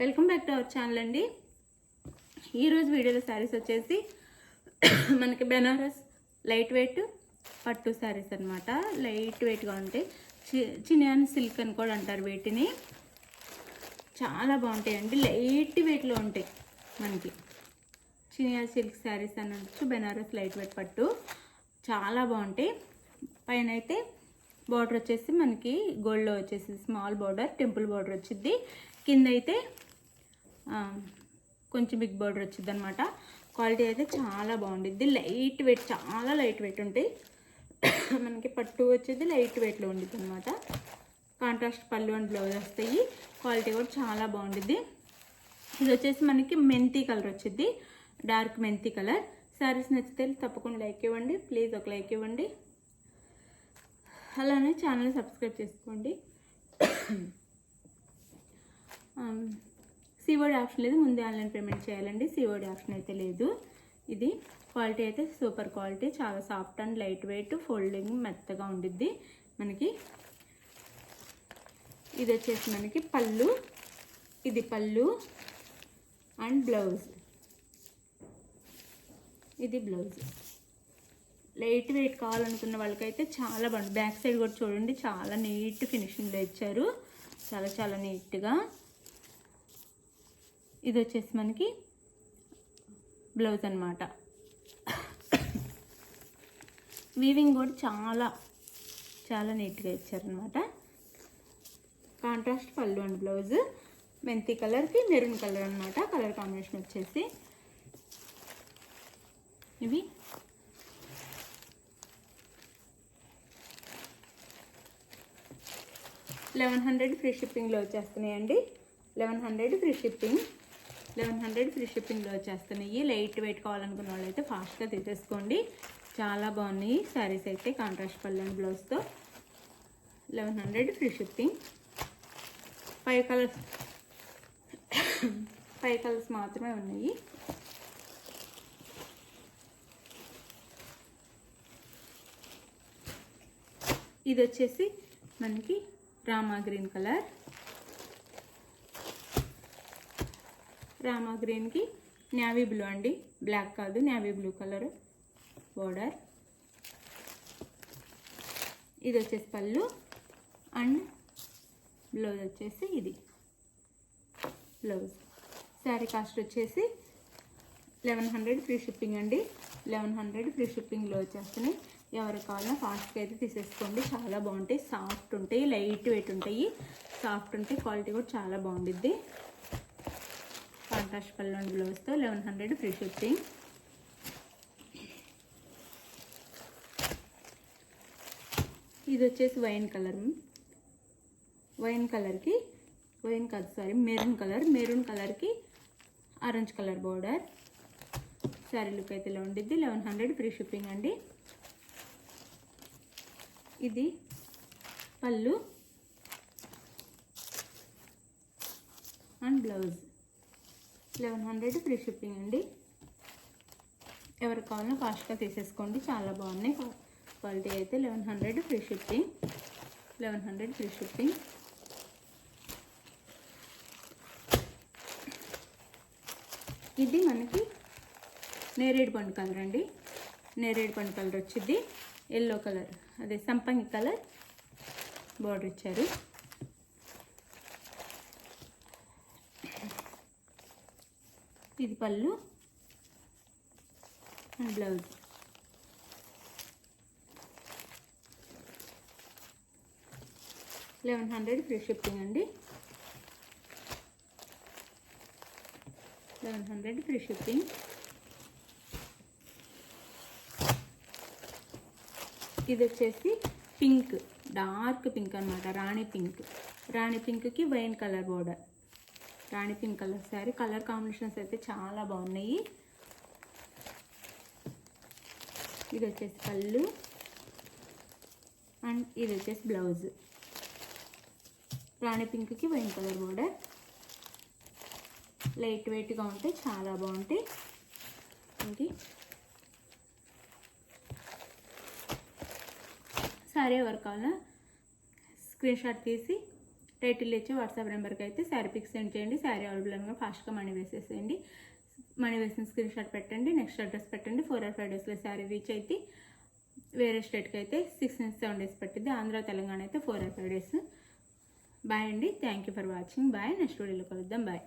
Welcome back to our channel అండి. ఈరోజు వీడియోలో శారీస్ వచ్చేసి మనకి బెనారస్ లైట్ వెయిట్ పట్టు శారీస్ అనమాట. లైట్ వెయిట్గా ఉంటాయి. చినియాన్ సిల్క్ అని కూడా అంటారు వీటిని. చాలా బాగుంటాయండి, లైట్ వెయిట్లో ఉంటాయి. మనకి చినియాన్ సిల్క్ శారీస్ అనొచ్చు, బెనారస్ లైట్ వెయిట్ పట్టు చాలా బాగుంటాయి. పైన అయితే బార్డర్ వచ్చేసి మనకి గోల్డ్లో వచ్చేసి స్మాల్ బార్డర్, టెంపుల్ బార్డర్ వచ్చింది. కింద అయితే కొంచెం బిగ్ బార్డర్ వచ్చింది అనమాట. క్వాలిటీ అయితే చాలా బాగుండిద్ది. లైట్ వెయిట్, చాలా లైట్ వెయిట్ ఉంటాయి. మనకి పట్టు వచ్చేది లైట్ వెయిట్లో ఉండిద్ది అనమాట. కాంట్రాస్ట్ పళ్ళు అండ్ బ్లౌజ్ వస్తాయి. క్వాలిటీ కూడా చాలా బాగుండిద్ది. ఇది వచ్చేసి మనకి మెంతి కలర్ వచ్చింది, డార్క్ మెంతి కలర్. శారీస్ నచ్చితే తప్పకుండా లైక్ ఇవ్వండి, ప్లీజ్ ఒక లైక్ ఇవ్వండి. అలానే ఛానల్ సబ్స్క్రైబ్ చేసుకోండి. సిఓడి ఆప్షన్ లేదు, ముందే ఆన్లైన్ పేమెంట్ చేయాలండి. సిఓడి ఆప్షన్ అయితే లేదు. ఇది క్వాలిటీ అయితే సూపర్ క్వాలిటీ, చాలా soft and light weight, folding మెత్తగా ఉండిద్ది. మనకి ఇది వచ్చేసి మనకి పళ్ళు, ఇది పళ్ళు అండ్ బ్లౌజ్. ఇది బ్లౌజ్. లైట్ వెయిట్ కావాలనుకున్న వాళ్ళకైతే చాలా బాగుంది. బ్యాక్ సైడ్ కూడా చూడండి, చాలా నీట్ ఫినిషింగ్లో ఇచ్చారు, చాలా చాలా నీట్గా. ఇది వచ్చేసి మనకి బ్లౌజ్ అనమాట. వీవింగ్ కూడా చాలా చాలా నీట్గా ఇచ్చారనమాట. కాంట్రాస్ట్ పళ్ళు అండ్ బ్లౌజ్. మెంతి కలర్కి మెరూన్ కలర్ అనమాట కలర్ కాంబినేషన్ వచ్చేసి. ఇవి 1100 ఫ్రీ షిప్పింగ్లో వచ్చేస్తున్నాయండి. 1100 ఫ్రీ షిప్పింగ్, 1100 ఫ్రీ షిప్పింగ్లో వచ్చేస్తున్నాయి. లైట్ వెయిట్ కావాలనుకున్న వాళ్ళు అయితే ఫాస్ట్గా తీసేసుకోండి. చాలా బాగున్నాయి శారీస్ అయితే. కాంట్రాస్ట్ పళ్ళు అండ్ బ్లౌజ్తో 1100 ఫ్రీ షిప్పింగ్. 5 కలర్స్ మాత్రమే ఉన్నాయి. ఇది వచ్చేసి మనకి రామా గ్రీన్ కలర్. రామా గ్రీన్కి నేవీ బ్లూ అండి, బ్లాక్ కాదు, నేవీ బ్లూ కలర్ బోర్డర్. ఇది వచ్చేసి పళ్ళు అండ్ బ్లౌజ్ వచ్చేసి ఇది బ్లౌజ్. శారీ కాస్ట్ వచ్చేసి 1100 ఫ్రీ షిప్పింగ్ అండి. 1100 ఫ్రీ షిప్పింగ్లో వచ్చేస్తున్నాయి. ఎవరు కావాలన్నా ఫాస్ట్గా అయితే తీసేసుకోండి. చాలా బాగుంటాయి, సాఫ్ట్ ఉంటాయి, లైట్ వెయిట్ ఉంటాయి, సాఫ్ట్ ఉంటాయి. క్వాలిటీ కూడా చాలా బాగుండిద్ది. కాంట్రాస్ట్ పళ్ళు అండ్ బ్లౌజ్తో 1100 ఫ్రీ షిప్పింగ్. ఇది వచ్చేసి వైన్ కలర్. మెరూన్ కలర్కి orange colour border. Sari look అయితే ఇలా ఉండిద్ది. 1100 ఫ్రీ షిప్పింగ్ అండి. ఇది పళ్ళు అండ్ బ్లౌజ్. 1100 ఫ్రీ షిప్పింగ్ అండి. ఎవరికి కావాలన్నా ఫాస్ట్గా తీసేసుకోండి. చాలా బాగున్నాయి క్వాలిటీ అయితే. 1100 ఫ్రీ షిప్పింగ్, 1100 ఫ్రీ షిప్పింగ్. ఇది మనకి నేరేడు పండు కలర్ అండి. నేరేడు పండు కలర్ వచ్చింది. ఎల్లో కలర్, అదే సంపంగి కలర్ బోర్డర్ ఇచ్చారు. ఇది పళ్ళు అండ్ బ్లౌజ్. $1100 ఫ్రీ షిప్పింగ్ అండి. 1100 ఫ్రీ షిప్పింగ్. ఇది వచ్చేసి పింక్, డార్క్ పింక్ అనమాట, రాణి పింక్. రాణి పింక్కి wine colour border. Rani pink colour sari. Colour combinations అయితే చాలా బాగున్నాయి. ఇది వచ్చేసి పళ్ళు అండ్ ఇది వచ్చేసి బ్లౌజ్. రాణి పింక్కి వైన్ కలర్ బోర్డర్. లైట్ వెయిట్గా ఉంటాయి, చాలా బాగుంటాయి. ఇది శారీ ఎవరు కావాలన్నా స్క్రీన్ షాట్ తీసి టైటిల్ ఇచ్చే వాట్సాప్ నెంబర్కి అయితే శారీ పిక్స్ సెండ్ చేయండి. శారీ అవైలబుల్ అనగా ఫాస్ట్గా మనీ వేసేసేయండి. మనీ వేసిన స్క్రీన్ షాట్ పెట్టండి, నెక్స్ట్ అడ్రస్ పెట్టండి. 4 or 5 డేస్లో శారీ రీచ్ అయితే వేరే స్టేట్కి అయితే 6 నుంచి 7 డేస్ పట్టింది. ఆంధ్ర తెలంగాణ అయితే 4 or 5 డేస్. బాయ్ అండి. Thank you for watching. Bye. Next వీడియోలో కలుద్దాం. బాయ్.